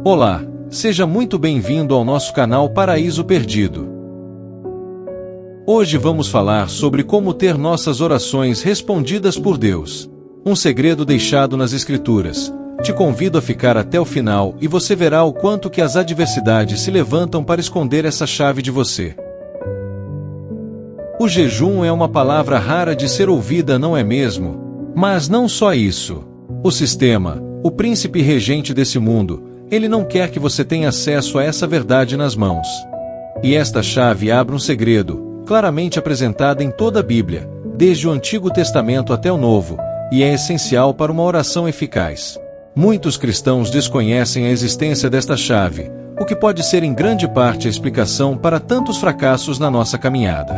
Olá, seja muito bem-vindo ao nosso canal Paraíso Perdido. Hoje vamos falar sobre como ter nossas orações respondidas por Deus. Um segredo deixado nas Escrituras. Te convido a ficar até o final e você verá o quanto que as adversidades se levantam para esconder essa chave de você. O jejum é uma palavra rara de ser ouvida, não é mesmo? Mas não só isso. O sistema, o príncipe regente desse mundo, ele não quer que você tenha acesso a essa verdade nas mãos. E esta chave abre um segredo, claramente apresentada em toda a Bíblia, desde o Antigo Testamento até o Novo, e é essencial para uma oração eficaz. Muitos cristãos desconhecem a existência desta chave, o que pode ser em grande parte a explicação para tantos fracassos na nossa caminhada.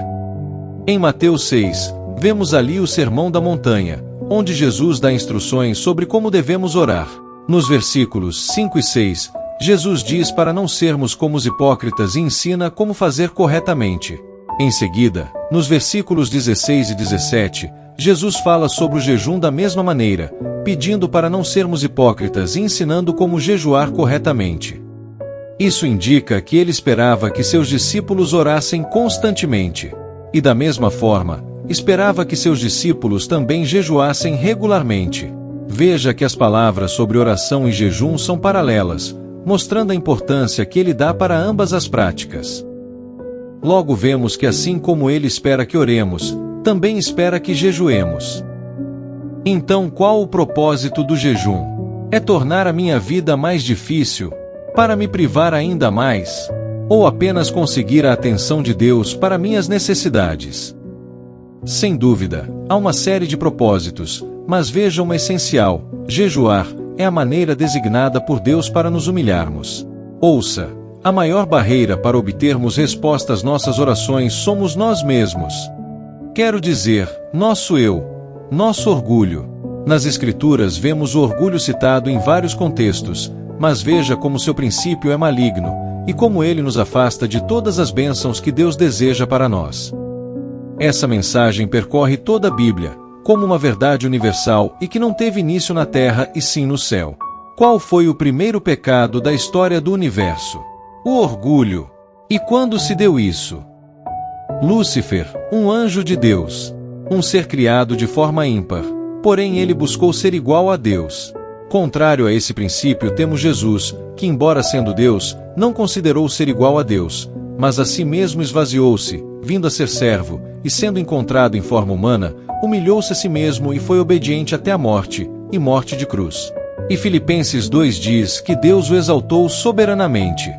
Em Mateus 6, vemos ali o Sermão da Montanha, onde Jesus dá instruções sobre como devemos orar. Nos versículos 5 e 6, Jesus diz para não sermos como os hipócritas e ensina como fazer corretamente. Em seguida, nos versículos 16 e 17, Jesus fala sobre o jejum da mesma maneira, pedindo para não sermos hipócritas e ensinando como jejuar corretamente. Isso indica que ele esperava que seus discípulos orassem constantemente. E da mesma forma, esperava que seus discípulos também jejuassem regularmente. Veja que as palavras sobre oração e jejum são paralelas, mostrando a importância que ele dá para ambas as práticas. Logo vemos que assim como ele espera que oremos, também espera que jejuemos. Então qual o propósito do jejum? É tornar a minha vida mais difícil, para me privar ainda mais? Ou apenas conseguir a atenção de Deus para minhas necessidades? Sem dúvida, há uma série de propósitos, mas veja uma essencial: jejuar é a maneira designada por Deus para nos humilharmos. Ouça, a maior barreira para obtermos resposta às nossas orações somos nós mesmos. Quero dizer, nosso eu, nosso orgulho. Nas Escrituras vemos o orgulho citado em vários contextos, mas veja como seu princípio é maligno, e como ele nos afasta de todas as bênçãos que Deus deseja para nós. Essa mensagem percorre toda a Bíblia, como uma verdade universal e que não teve início na terra e sim no céu. Qual foi o primeiro pecado da história do universo? O orgulho. E quando se deu isso? Lúcifer, um anjo de Deus, um ser criado de forma ímpar, porém ele buscou ser igual a Deus. Contrário a esse princípio temos Jesus, que embora sendo Deus, não considerou ser igual a Deus, mas a si mesmo esvaziou-se, vindo a ser servo, e sendo encontrado em forma humana, humilhou-se a si mesmo e foi obediente até a morte, e morte de cruz. E Filipenses 2 diz que Deus o exaltou soberanamente.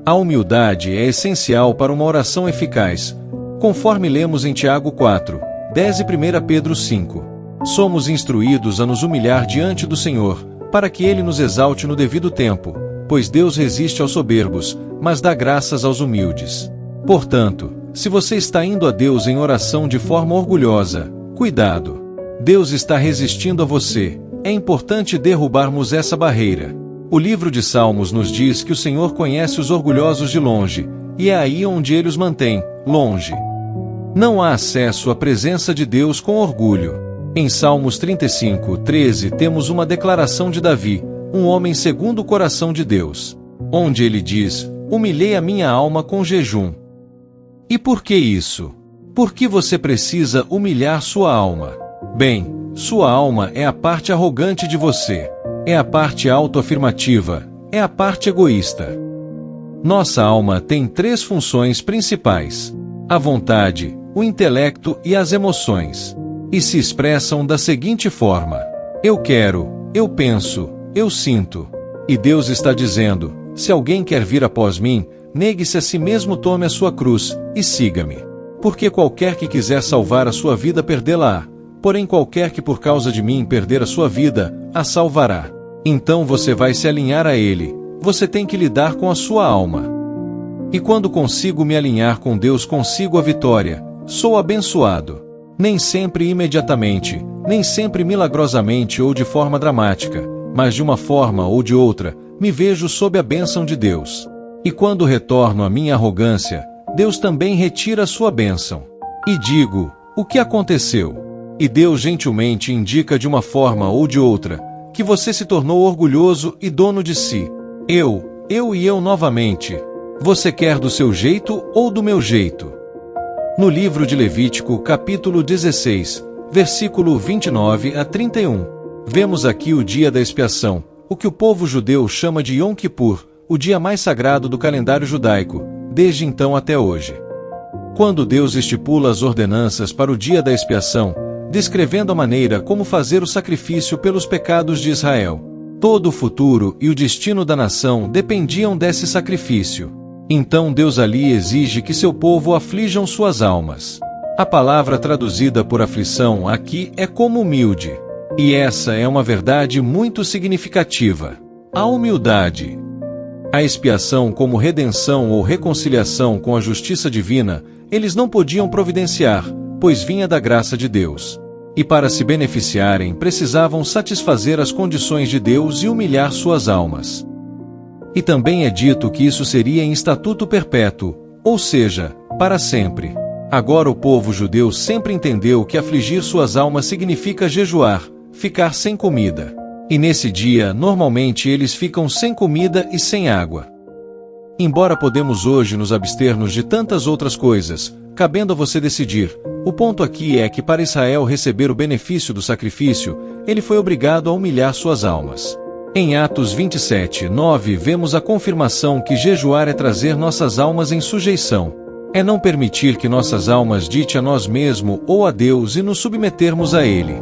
A humildade é essencial para uma oração eficaz, conforme lemos em Tiago 4, 10 e 1 Pedro 5. Somos instruídos a nos humilhar diante do Senhor, para que Ele nos exalte no devido tempo, pois Deus resiste aos soberbos, mas dá graças aos humildes. Portanto, se você está indo a Deus em oração de forma orgulhosa, cuidado! Deus está resistindo a você. É importante derrubarmos essa barreira. O livro de Salmos nos diz que o Senhor conhece os orgulhosos de longe, e é aí onde Ele os mantém, longe. Não há acesso à presença de Deus com orgulho. Em Salmos 35, 13 temos uma declaração de Davi, um homem segundo o coração de Deus, onde ele diz: humilhei a minha alma com jejum. E por que isso? Por que você precisa humilhar sua alma? Bem, sua alma é a parte arrogante de você, é a parte autoafirmativa, é a parte egoísta. Nossa alma tem 3 funções principais: a vontade, o intelecto e as emoções. E se expressam da seguinte forma: eu quero, eu penso, eu sinto. E Deus está dizendo: se alguém quer vir após mim, negue-se a si mesmo, tome a sua cruz, e siga-me. Porque qualquer que quiser salvar a sua vida perdê-la-á, porém qualquer que por causa de mim perder a sua vida, a salvará. Então você vai se alinhar a Ele, você tem que lidar com a sua alma. E quando consigo me alinhar com Deus, consigo a vitória, sou abençoado. Nem sempre imediatamente, nem sempre milagrosamente ou de forma dramática, mas de uma forma ou de outra, me vejo sob a bênção de Deus. E quando retorno à minha arrogância, Deus também retira a sua bênção. E digo: o que aconteceu? E Deus gentilmente indica de uma forma ou de outra, que você se tornou orgulhoso e dono de si. Eu e eu novamente. Você quer do seu jeito ou do meu jeito? No livro de Levítico, capítulo 16, versículo 29 a 31, vemos aqui o dia da expiação, o que o povo judeu chama de Yom Kippur, o dia mais sagrado do calendário judaico, desde então até hoje. Quando Deus estipula as ordenanças para o dia da expiação, descrevendo a maneira como fazer o sacrifício pelos pecados de Israel, todo o futuro e o destino da nação dependiam desse sacrifício. Então Deus ali exige que seu povo aflijam suas almas. A palavra traduzida por aflição aqui é como humilde. E essa é uma verdade muito significativa. A humildade. A expiação como redenção ou reconciliação com a justiça divina, eles não podiam providenciar, pois vinha da graça de Deus. E para se beneficiarem, precisavam satisfazer as condições de Deus e humilhar suas almas. E também é dito que isso seria em estatuto perpétuo, ou seja, para sempre. Agora o povo judeu sempre entendeu que afligir suas almas significa jejuar, ficar sem comida. E nesse dia, normalmente eles ficam sem comida e sem água. Embora podemos hoje nos abstermos de tantas outras coisas, cabendo a você decidir, o ponto aqui é que para Israel receber o benefício do sacrifício, ele foi obrigado a humilhar suas almas. Em Atos 27, 9 vemos a confirmação que jejuar é trazer nossas almas em sujeição. É não permitir que nossas almas dite a nós mesmos ou a Deus e nos submetermos a Ele.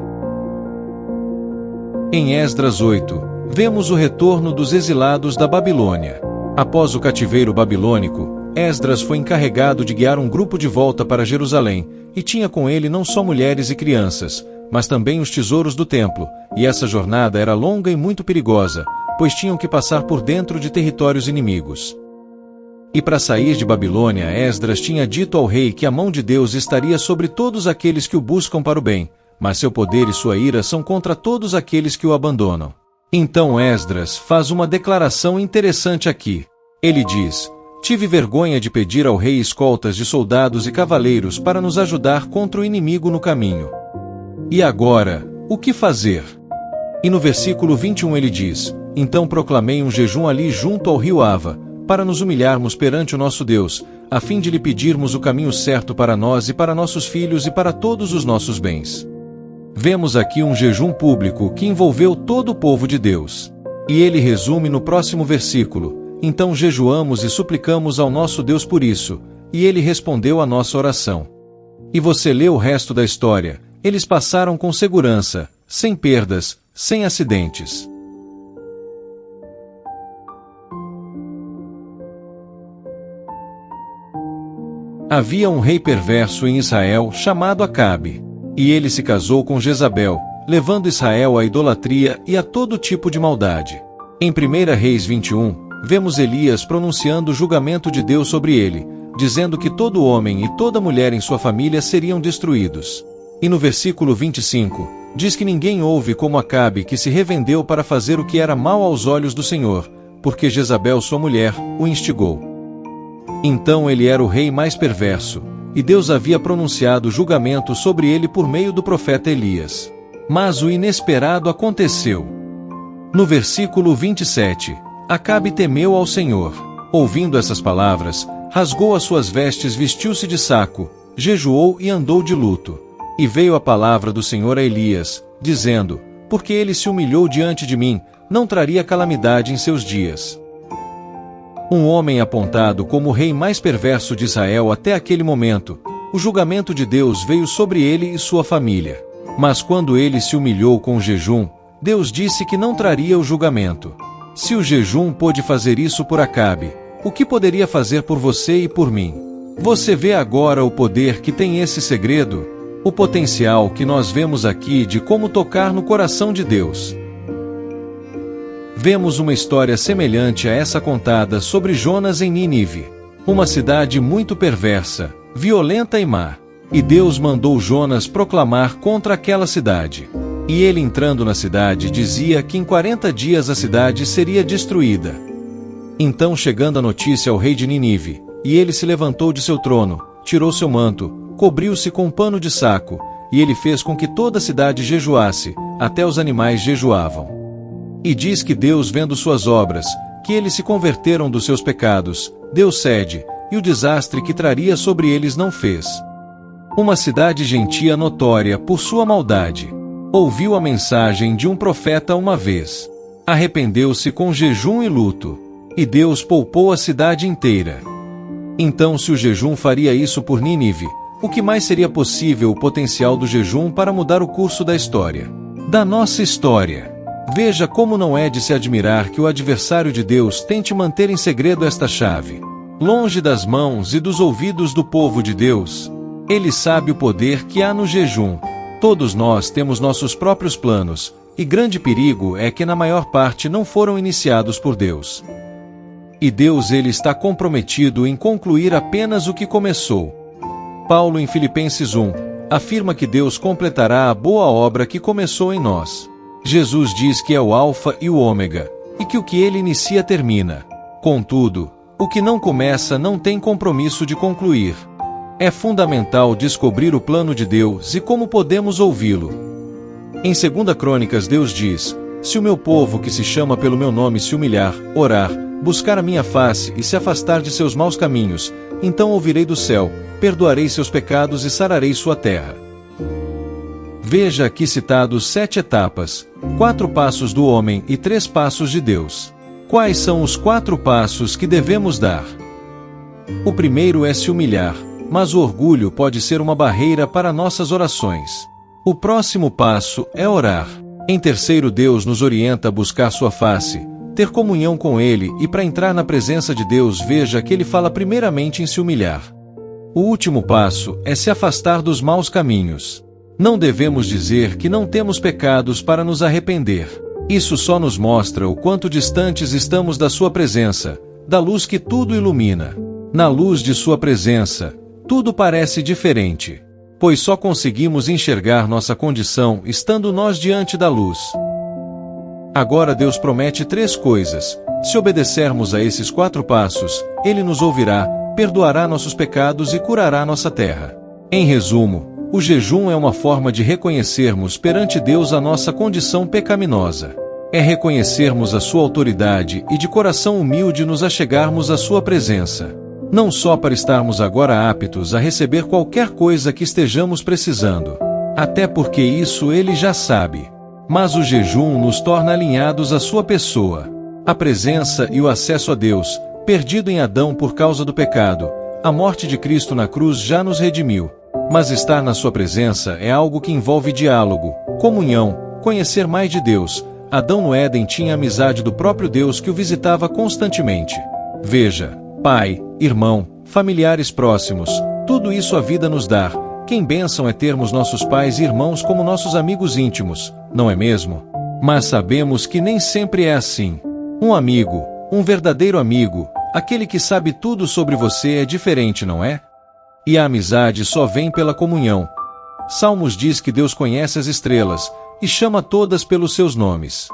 Em Esdras 8, vemos o retorno dos exilados da Babilônia. Após o cativeiro babilônico, Esdras foi encarregado de guiar um grupo de volta para Jerusalém, e tinha com ele não só mulheres e crianças, mas também os tesouros do templo, e essa jornada era longa e muito perigosa, pois tinham que passar por dentro de territórios inimigos. E para sair de Babilônia, Esdras tinha dito ao rei que a mão de Deus estaria sobre todos aqueles que o buscam para o bem, mas seu poder e sua ira são contra todos aqueles que o abandonam. Então Esdras faz uma declaração interessante aqui. Ele diz: tive vergonha de pedir ao rei escoltas de soldados e cavaleiros para nos ajudar contra o inimigo no caminho. E agora, o que fazer? E no versículo 21 ele diz: então proclamei um jejum ali junto ao rio Ava, para nos humilharmos perante o nosso Deus, a fim de lhe pedirmos o caminho certo para nós e para nossos filhos e para todos os nossos bens. Vemos aqui um jejum público que envolveu todo o povo de Deus. E ele resume no próximo versículo: então jejuamos e suplicamos ao nosso Deus por isso, e ele respondeu à nossa oração. E você lê o resto da história. Eles passaram com segurança, sem perdas, sem acidentes. Havia um rei perverso em Israel chamado Acabe. E ele se casou com Jezabel, levando Israel à idolatria e a todo tipo de maldade. Em 1 Reis 21, vemos Elias pronunciando o julgamento de Deus sobre ele, dizendo que todo homem e toda mulher em sua família seriam destruídos. E no versículo 25, diz que ninguém houve como Acabe que se revendeu para fazer o que era mal aos olhos do Senhor, porque Jezabel, sua mulher, o instigou. Então ele era o rei mais perverso, e Deus havia pronunciado julgamento sobre ele por meio do profeta Elias. Mas o inesperado aconteceu. No versículo 27, Acabe temeu ao Senhor. Ouvindo essas palavras, rasgou as suas vestes, vestiu-se de saco, jejuou e andou de luto. E veio a palavra do Senhor a Elias, dizendo: porque ele se humilhou diante de mim, não traria calamidade em seus dias. Um homem apontado como o rei mais perverso de Israel até aquele momento, o julgamento de Deus veio sobre ele e sua família. Mas quando ele se humilhou com o jejum, Deus disse que não traria o julgamento. Se o jejum pôde fazer isso por Acabe, o que poderia fazer por você e por mim? Você vê agora o poder que tem esse segredo? O potencial que nós vemos aqui de como tocar no coração de Deus. Vemos uma história semelhante a essa contada sobre Jonas em Nínive, uma cidade muito perversa, violenta e má. E Deus mandou Jonas proclamar contra aquela cidade. E ele, entrando na cidade, dizia que em 40 dias a cidade seria destruída. Então, chegando a notícia ao rei de Nínive, e ele se levantou de seu trono, tirou seu manto, cobriu-se com um pano de saco, e ele fez com que toda a cidade jejuasse, até os animais jejuavam. E diz que Deus, vendo suas obras, que eles se converteram dos seus pecados, Deus cede, e o desastre que traria sobre eles não fez. Uma cidade gentia notória por sua maldade. Ouviu a mensagem de um profeta uma vez. Arrependeu-se com jejum e luto. E Deus poupou a cidade inteira. Então, se o jejum faria isso por Nínive, o que mais seria possível o potencial do jejum para mudar o curso da história? Da nossa história. Veja como não é de se admirar que o adversário de Deus tente manter em segredo esta chave. Longe das mãos e dos ouvidos do povo de Deus. Ele sabe o poder que há no jejum. Todos nós temos nossos próprios planos, e grande perigo é que na maior parte não foram iniciados por Deus. E Deus ele está comprometido em concluir apenas o que começou. Paulo em Filipenses 1, afirma que Deus completará a boa obra que começou em nós. Jesus diz que é o Alfa e o Ômega, e que o que ele inicia termina. Contudo, o que não começa não tem compromisso de concluir. É fundamental descobrir o plano de Deus e como podemos ouvi-lo. Em 2 Crônicas Deus diz: se o meu povo que se chama pelo meu nome se humilhar, orar, buscar a minha face e se afastar de seus maus caminhos, então ouvirei do céu, perdoarei seus pecados e sararei sua terra. Veja aqui citados 7 etapas, 4 passos do homem e 3 passos de Deus. Quais são os 4 passos que devemos dar? O primeiro é se humilhar, mas o orgulho pode ser uma barreira para nossas orações. O próximo passo é orar. Em terceiro, Deus nos orienta a buscar sua face, ter comunhão com Ele, e para entrar na presença de Deus, veja que Ele fala primeiramente em se humilhar. O último passo é se afastar dos maus caminhos. Não devemos dizer que não temos pecados para nos arrepender. Isso só nos mostra o quanto distantes estamos da sua presença, da luz que tudo ilumina. Na luz de sua presença, tudo parece diferente, pois só conseguimos enxergar nossa condição estando nós diante da luz. Agora Deus promete 3 coisas. Se obedecermos a esses 4 passos, Ele nos ouvirá, perdoará nossos pecados e curará nossa terra. Em resumo, o jejum é uma forma de reconhecermos perante Deus a nossa condição pecaminosa. É reconhecermos a sua autoridade e de coração humilde nos achegarmos à sua presença. Não só para estarmos agora aptos a receber qualquer coisa que estejamos precisando, até porque isso Ele já sabe. Mas o jejum nos torna alinhados à sua pessoa. A presença e o acesso a Deus, perdido em Adão por causa do pecado, a morte de Cristo na cruz já nos redimiu. Mas estar na sua presença é algo que envolve diálogo, comunhão, conhecer mais de Deus. Adão no Éden tinha a amizade do próprio Deus que o visitava constantemente. Veja, pai, irmão, familiares próximos, tudo isso a vida nos dá. Quem bênção é termos nossos pais e irmãos como nossos amigos íntimos, não é mesmo? Mas sabemos que nem sempre é assim. Um amigo, um verdadeiro amigo, aquele que sabe tudo sobre você é diferente, não é? E a amizade só vem pela comunhão. Salmos diz que Deus conhece as estrelas e chama todas pelos seus nomes.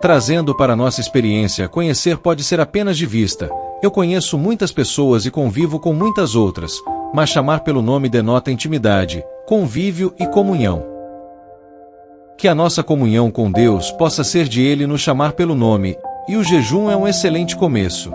Trazendo para nossa experiência, conhecer pode ser apenas de vista. Eu conheço muitas pessoas e convivo com muitas outras, mas chamar pelo nome denota intimidade, convívio e comunhão. Que a nossa comunhão com Deus possa ser de Ele nos chamar pelo nome, e o jejum é um excelente começo.